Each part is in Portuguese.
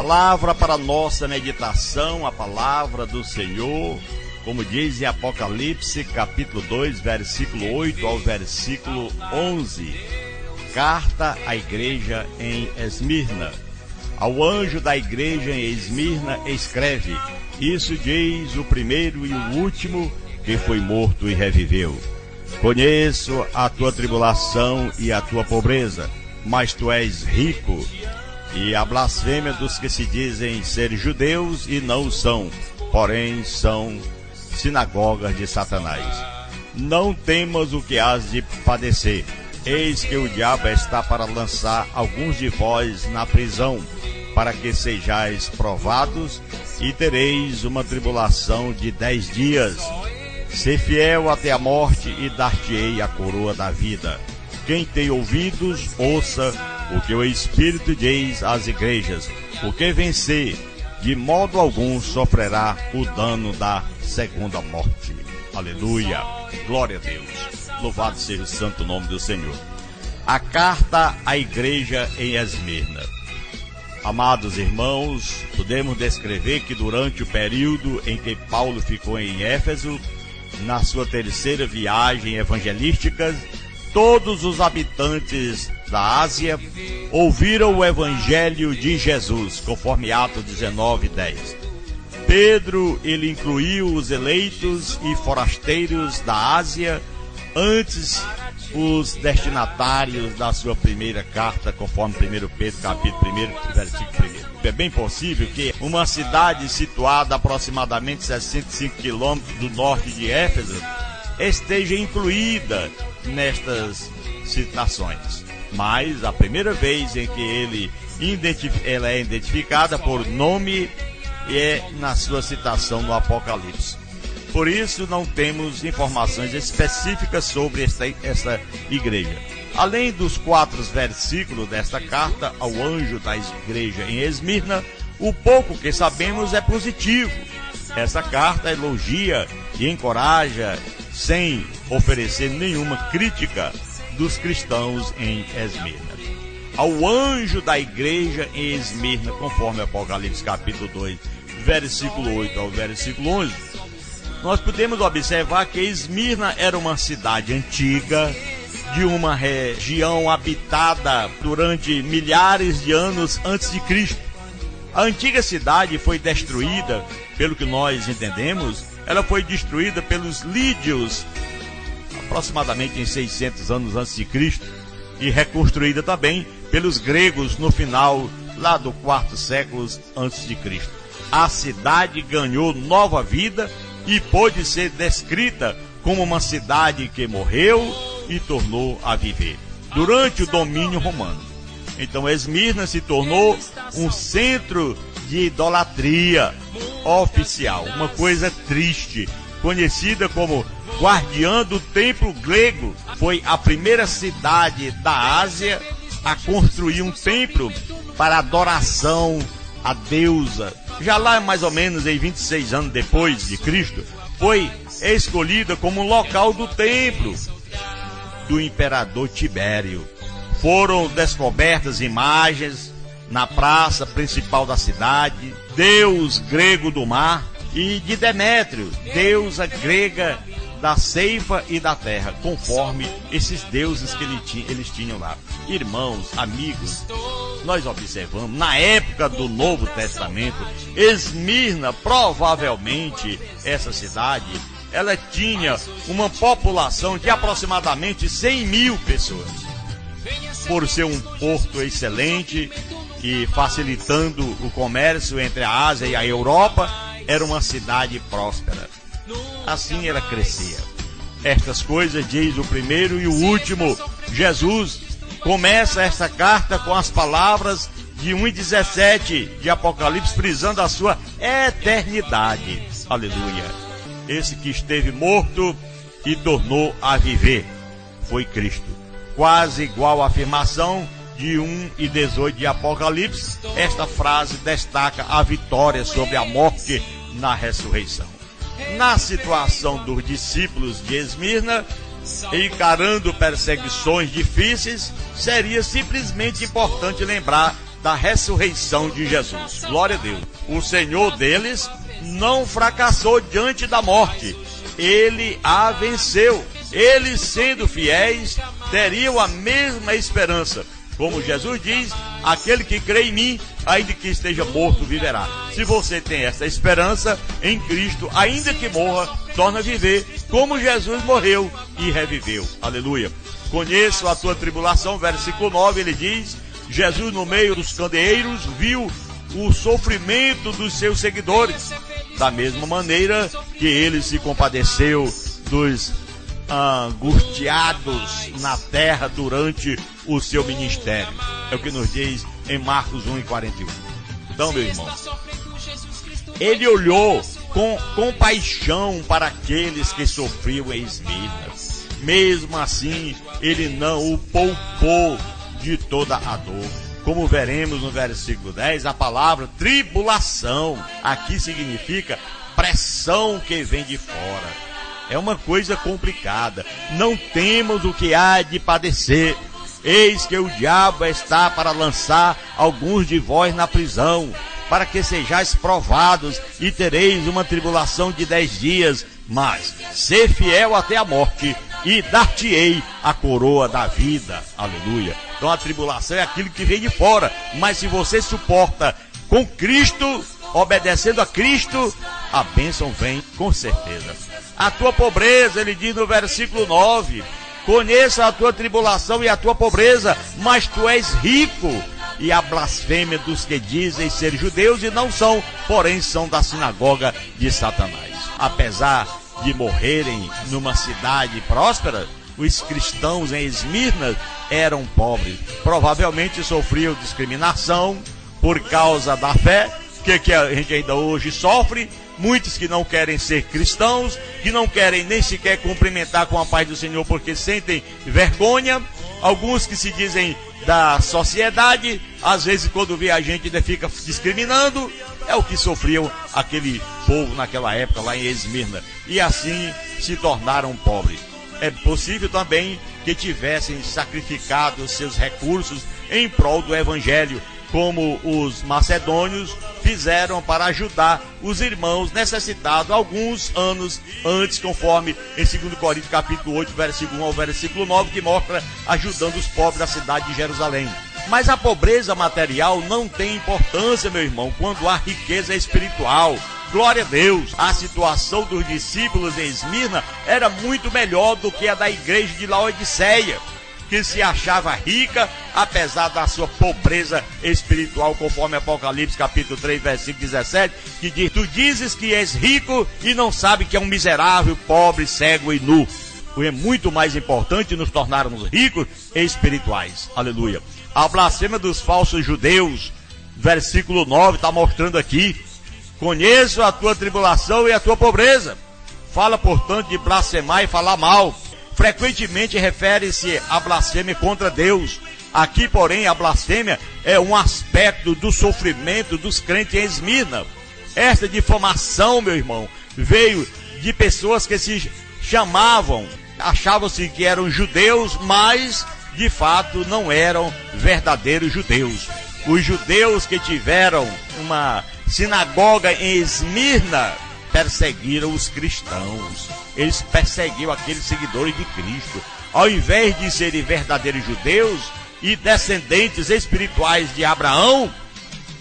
palavra para nossa meditação, a palavra do Senhor, como diz em Apocalipse, capítulo 2, versículo 8 ao versículo 11. Carta à igreja em Esmirna. Ao anjo da igreja em Esmirna escreve: isso diz o primeiro e o último, que foi morto e reviveu. Conheço a tua tribulação e a tua pobreza, mas tu és rico, e a blasfêmia dos que se dizem ser judeus e não o são, porém são sinagogas de Satanás. Não temas o que hás de padecer. Eis que o diabo está para lançar alguns de vós na prisão, para que sejais provados, e tereis uma tribulação de 10 dias. Sê fiel até a morte, e dar-te-ei a coroa da vida. Quem tem ouvidos, ouça o que o Espírito diz às igrejas. O que vencer, de modo algum sofrerá o dano da segunda morte. Aleluia, glória a Deus, louvado seja o santo nome do Senhor. A carta à igreja em Esmirna. Amados irmãos, podemos descrever que durante o período em que Paulo ficou em Éfeso, na sua terceira viagem evangelística, todos os habitantes da Ásia ouviram o evangelho de Jesus, conforme Atos 19:10. Pedro, ele incluiu os eleitos e forasteiros da Ásia, antes os destinatários da sua primeira carta, conforme 1 Pedro, capítulo 1, versículo 1. É bem possível que uma cidade situada a aproximadamente 65 quilômetros do norte de Éfeso esteja incluída nestas citações. Mas a primeira vez em que ela é identificada por nome é na sua citação no Apocalipse. Por isso não temos informações específicas sobre essa igreja. Além dos 4 versículos desta carta ao anjo da igreja em Esmirna, o pouco que sabemos é positivo. Essa carta elogia e encoraja, sem oferecer nenhuma crítica, dos cristãos em Esmirna. Ao anjo da igreja em Esmirna, conforme Apocalipse capítulo 2, versículo 8 ao versículo 11, nós podemos observar que Esmirna era uma cidade antiga, de uma região habitada durante milhares de anos antes de Cristo. A antiga cidade foi destruída, pelo que nós entendemos, ela foi destruída pelos lídios, aproximadamente em 600 anos antes de Cristo, e reconstruída também pelos gregos no final lá do 4º século antes de Cristo. A cidade ganhou nova vida e pôde ser descrita como uma cidade que morreu e tornou a viver durante o domínio romano. Então Esmirna se tornou um centro de idolatria oficial, uma coisa triste, conhecida como guardiã do templo grego. Foi a primeira cidade da Ásia a construir um templo para adoração à deusa. Já lá, mais ou menos em 26 anos depois de Cristo, foi escolhida como local do templo do imperador Tibério. Foram descobertas imagens na praça principal da cidade, deus grego do mar, e de Demétrio, deusa grega da ceifa e da terra, conforme esses deuses que eles tinham lá. Irmãos, amigos, nós observamos, na época do Novo Testamento, Esmirna, provavelmente, essa cidade, ela tinha uma população de aproximadamente 100 mil pessoas. Por ser um porto excelente e facilitando o comércio entre a Ásia e a Europa, era uma cidade próspera. Assim ela crescia. Estas coisas diz o primeiro e o último. Jesus começa esta carta com as palavras de 1:17 de Apocalipse, frisando a sua eternidade. Aleluia. Esse que esteve morto e tornou a viver foi Cristo. Quase igual à afirmação de 1:18 de Apocalipse, esta frase destaca a vitória sobre a morte na ressurreição. Na situação dos discípulos de Esmirna, encarando perseguições difíceis, seria simplesmente importante lembrar da ressurreição de Jesus. Glória a Deus. O Senhor deles não fracassou diante da morte. Ele a venceu. Eles, sendo fiéis, teriam a mesma esperança. Como Jesus diz, aquele que crê em mim, ainda que esteja morto, viverá. Se você tem essa esperança em Cristo, ainda que morra, torna a viver, como Jesus morreu e reviveu. Aleluia. Conheço a tua tribulação, versículo 9, ele diz, Jesus no meio dos candeeiros viu o sofrimento dos seus seguidores, da mesma maneira que ele se compadeceu dos angustiados na terra durante o seu ministério. É o que nos diz em Marcos 1:41. Então, meu irmão, ele olhou com compaixão para aqueles que sofriam em Esmirna. Mesmo assim, ele não o poupou de toda a dor. Como veremos no versículo 10, a palavra tribulação aqui significa pressão que vem de fora. É uma coisa complicada. Não temos o que há de padecer. Eis que o diabo está para lançar alguns de vós na prisão, para que sejais provados e tereis uma tribulação de 10 dias. Mas ser fiel até a morte, e dar-te-ei a coroa da vida. Aleluia. Então a tribulação é aquilo que vem de fora. Mas se você suporta com Cristo, obedecendo a Cristo, a bênção vem com certeza. A tua pobreza, ele diz no versículo 9, conheça a tua tribulação e a tua pobreza, mas tu és rico. E a blasfêmia dos que dizem ser judeus e não são, porém são da sinagoga de Satanás. Apesar de morrerem numa cidade próspera, os cristãos em Esmirna eram pobres. Provavelmente sofriam discriminação por causa da fé, que a gente ainda hoje sofre. Muitos que não querem ser cristãos, que não querem nem sequer cumprimentar com a paz do Senhor porque sentem vergonha. Alguns que se dizem da sociedade, às vezes quando vê a gente ainda fica discriminando. É o que sofriam aquele povo naquela época lá em Esmirna. E assim se tornaram pobres. É possível também que tivessem sacrificado seus recursos em prol do evangelho, como os macedônios fizeram para ajudar os irmãos necessitados alguns anos antes, conforme em 2 Coríntios capítulo 8, versículo 1 ao versículo 9, que mostra ajudando os pobres da cidade de Jerusalém. Mas a pobreza material não tem importância, meu irmão, quando há riqueza espiritual. Glória a Deus. A situação dos discípulos em Esmirna era muito melhor do que a da igreja de Laodiceia, que se achava rica, apesar da sua pobreza espiritual, conforme Apocalipse capítulo 3, versículo 17, que diz, tu dizes que és rico e não sabe que é um miserável, pobre, cego e nu. É muito mais importante nos tornarmos ricos e espirituais. Aleluia. A blasfêmia dos falsos judeus, versículo 9, está mostrando aqui, conheço a tua tribulação e a tua pobreza. Fala, portanto, de blasfemar e falar mal. Frequentemente refere-se à blasfêmia contra Deus. Aqui, porém, a blasfêmia é um aspecto do sofrimento dos crentes em Esmirna. Esta difamação, meu irmão, veio de pessoas que se chamavam, achavam-se que eram judeus, mas de fato não eram verdadeiros judeus. Os judeus que tiveram uma sinagoga em Esmirna perseguiram os cristãos. Eles perseguiam aqueles seguidores de Cristo. Ao invés de serem verdadeiros judeus e descendentes espirituais de Abraão,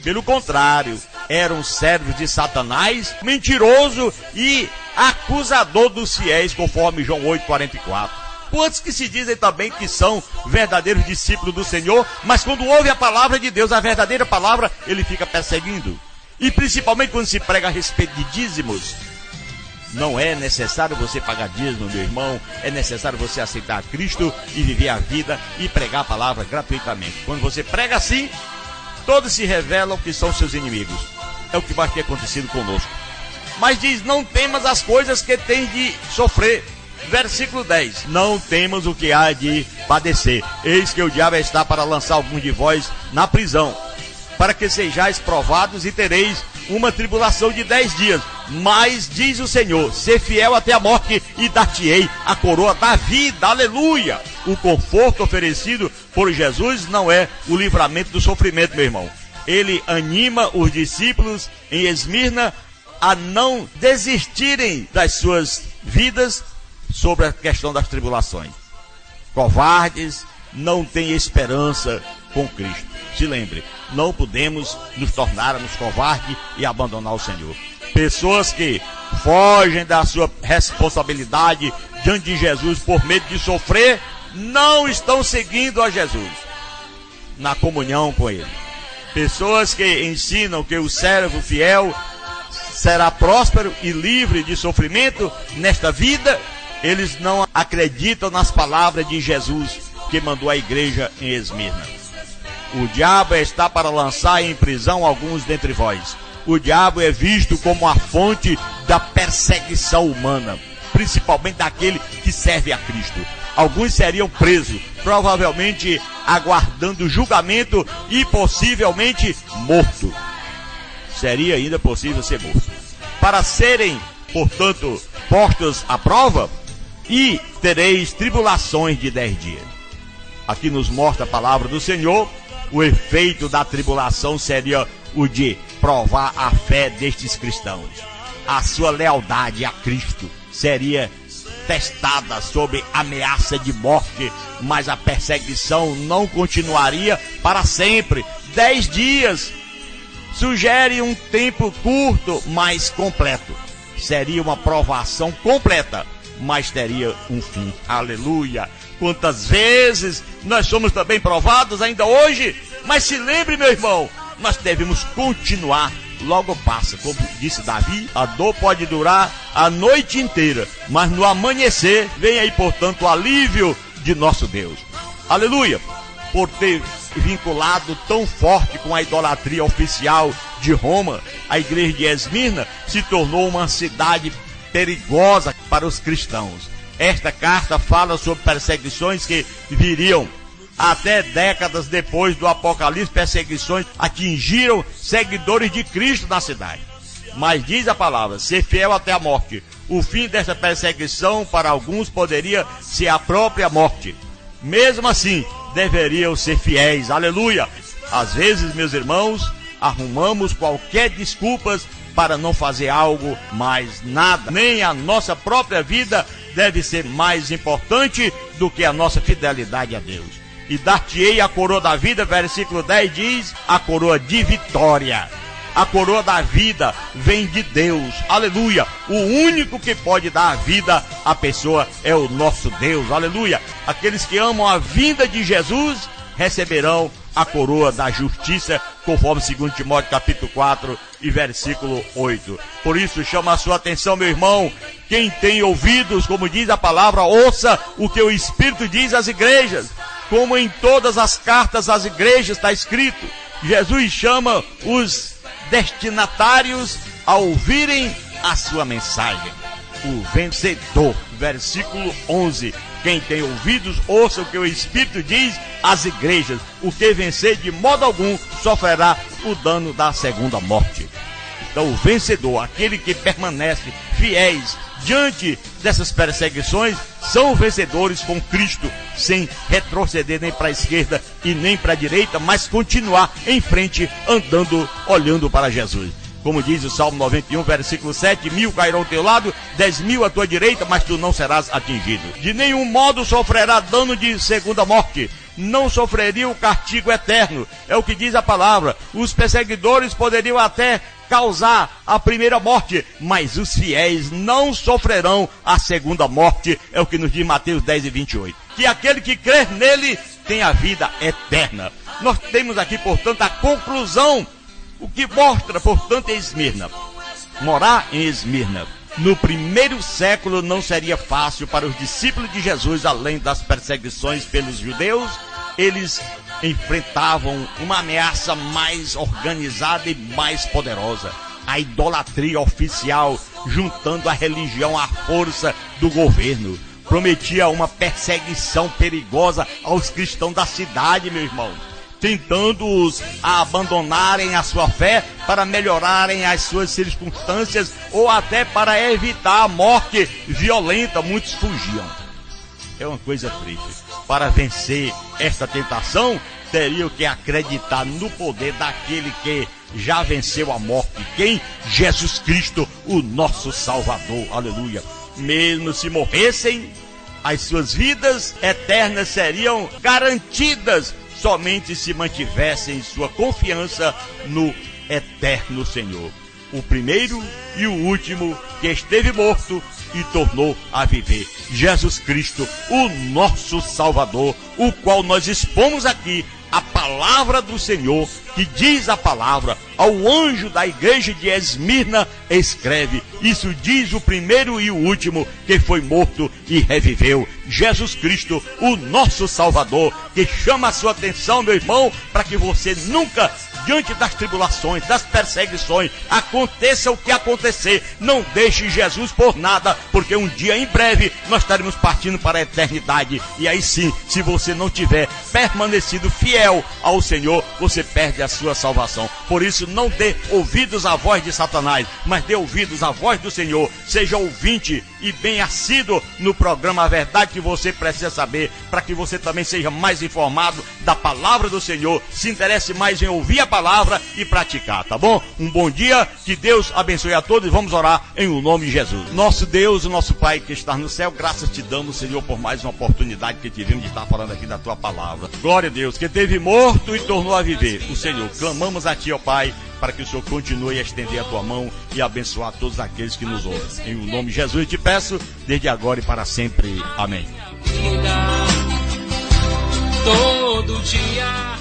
pelo contrário, eram servos de Satanás, mentiroso e acusador dos fiéis, conforme João 8:44. Quantos que se dizem também que são verdadeiros discípulos do Senhor, mas quando ouve a palavra de Deus, a verdadeira palavra, ele fica perseguindo. E principalmente quando se prega a respeito de dízimos. Não é necessário você pagar dízimo, meu irmão. É necessário você aceitar Cristo e viver a vida e pregar a palavra gratuitamente. Quando você prega assim, todos se revelam que são seus inimigos. É o que vai ter acontecido conosco. Mas diz, não temas as coisas que tens de sofrer. Versículo 10, não temas o que há de padecer. Eis que o diabo está para lançar alguns de vós na prisão, para que sejais provados e tereis uma tribulação de 10 dias. Mas diz o Senhor: ser fiel até a morte e dar-te-ei a coroa da vida. Aleluia! O conforto oferecido por Jesus não é o livramento do sofrimento, meu irmão. Ele anima os discípulos em Esmirna a não desistirem das suas vidas sobre a questão das tribulações. Covardes não têm esperança com Cristo. Se lembre, não podemos nos tornarmos covardes e abandonar o Senhor. Pessoas que fogem da sua responsabilidade diante de Jesus por medo de sofrer, não estão seguindo a Jesus na comunhão com Ele. Pessoas que ensinam que o servo fiel será próspero e livre de sofrimento nesta vida, eles não acreditam nas palavras de Jesus que mandou a igreja em Esmirna. O diabo está para lançar em prisão alguns dentre vós. O diabo é visto como a fonte da perseguição humana, principalmente daquele que serve a Cristo. Alguns seriam presos, provavelmente aguardando julgamento e possivelmente morto. Seria ainda possível ser morto. Para serem, portanto, postos à prova, e tereis tribulações de 10 dias. Aqui nos mostra a palavra do Senhor. O efeito da tribulação seria o de provar a fé destes cristãos. A sua lealdade a Cristo seria testada sob ameaça de morte, mas a perseguição não continuaria para sempre. 10 dias sugere um tempo curto, mas completo. Seria uma provação completa, mas teria um fim. Aleluia! Quantas vezes nós somos também provados ainda hoje, mas se lembre, meu irmão, nós devemos continuar. Logo passa, como disse Davi, a dor pode durar a noite inteira, mas no amanhecer vem aí, portanto, o alívio de nosso Deus. Aleluia! Por ter vinculado tão forte com a idolatria oficial de Roma, a igreja de Esmirna se tornou uma cidade perigosa para os cristãos. Esta carta fala sobre perseguições que viriam até décadas depois do Apocalipse. Perseguições atingiram seguidores de Cristo na cidade. Mas diz a palavra: ser fiel até a morte. O fim dessa perseguição para alguns poderia ser a própria morte. Mesmo assim, deveriam ser fiéis. Aleluia! Às vezes, meus irmãos, arrumamos qualquer desculpas para não fazer algo, mas nada, nem a nossa própria vida deve ser mais importante do que a nossa fidelidade a Deus. E dar-te-ei a coroa da vida, versículo 10 diz, a coroa de vitória. A coroa da vida vem de Deus, aleluia. O único que pode dar a vida à pessoa é o nosso Deus, aleluia. Aqueles que amam a vinda de Jesus receberão a coroa da justiça, conforme 2 Timóteo capítulo 4 e versículo 8. Por isso chama a sua atenção, meu irmão, quem tem ouvidos, como diz a palavra, ouça o que o Espírito diz às igrejas. Como em todas as cartas às igrejas está escrito, Jesus chama os destinatários a ouvirem a sua mensagem. O vencedor, versículo 11. Quem tem ouvidos, ouça o que o Espírito diz às igrejas. O que vencer de modo algum sofrerá o dano da segunda morte. Então o vencedor, aquele que permanece fiéis diante dessas perseguições, são vencedores com Cristo, sem retroceder nem para a esquerda e nem para a direita, mas continuar em frente, andando, olhando para Jesus. Como diz o Salmo 91, versículo 7, 1000 cairão ao teu lado, 10.000 à tua direita, mas tu não serás atingido. De nenhum modo sofrerá dano de segunda morte, não sofreria o castigo eterno. É o que diz a palavra. Os perseguidores poderiam até causar a primeira morte, mas os fiéis não sofrerão a segunda morte. É o que nos diz Mateus 10 e 28. Que aquele que crer nele tem a vida eterna. Nós temos aqui, portanto, a conclusão. O que mostra, portanto, é Esmirna. Morar em Esmirna no primeiro século não seria fácil para os discípulos de Jesus. Além das perseguições pelos judeus, eles enfrentavam uma ameaça mais organizada e mais poderosa. A idolatria oficial, juntando a religião à força do governo, prometia uma perseguição perigosa aos cristãos da cidade, meu irmão. tentando-os a abandonarem a sua fé para melhorarem as suas circunstâncias ou até para evitar a morte violenta. Muitos fugiam. É uma coisa triste. Para vencer esta tentação, teriam que acreditar no poder daquele que já venceu a morte. Quem? Jesus Cristo, o nosso Salvador. Aleluia. Mesmo se morressem, as suas vidas eternas seriam garantidas somente se mantivessem sua confiança no eterno Senhor. O primeiro e o último que esteve morto e tornou a viver. Jesus Cristo, o nosso Salvador, o qual nós expomos aqui a palavra do Senhor, que diz a palavra ao anjo da igreja de Esmirna, escreve. Isso diz o primeiro e o último que foi morto e reviveu. Jesus Cristo, o nosso Salvador, que chama a sua atenção, meu irmão, para que você nunca, diante das tribulações, das perseguições, aconteça o que acontecer, não deixe Jesus por nada, porque um dia em breve nós estaremos partindo para a eternidade. E aí sim, se você não tiver permanecido fiel ao Senhor, você perde a sua salvação. Por isso, não dê ouvidos à voz de Satanás, mas dê ouvidos à voz do Senhor. Seja ouvinte e bem assíduo no programa A Verdade que você precisa saber, para que você também seja mais informado da palavra do Senhor, se interesse mais em ouvir a palavra e praticar, tá bom? Um bom dia, que Deus abençoe a todos e vamos orar em o nome de Jesus. Nosso Deus, o nosso Pai que está no céu, graças te damos, Senhor, por mais uma oportunidade que tivemos de estar falando aqui da tua palavra. Glória a Deus, que teve morto e tornou a viver. O Senhor, clamamos a ti, ó Pai, para que o Senhor continue a estender a tua mão e abençoar todos aqueles que nos ouvem. Em o nome de Jesus te peço, desde agora e para sempre. Amém. Todo dia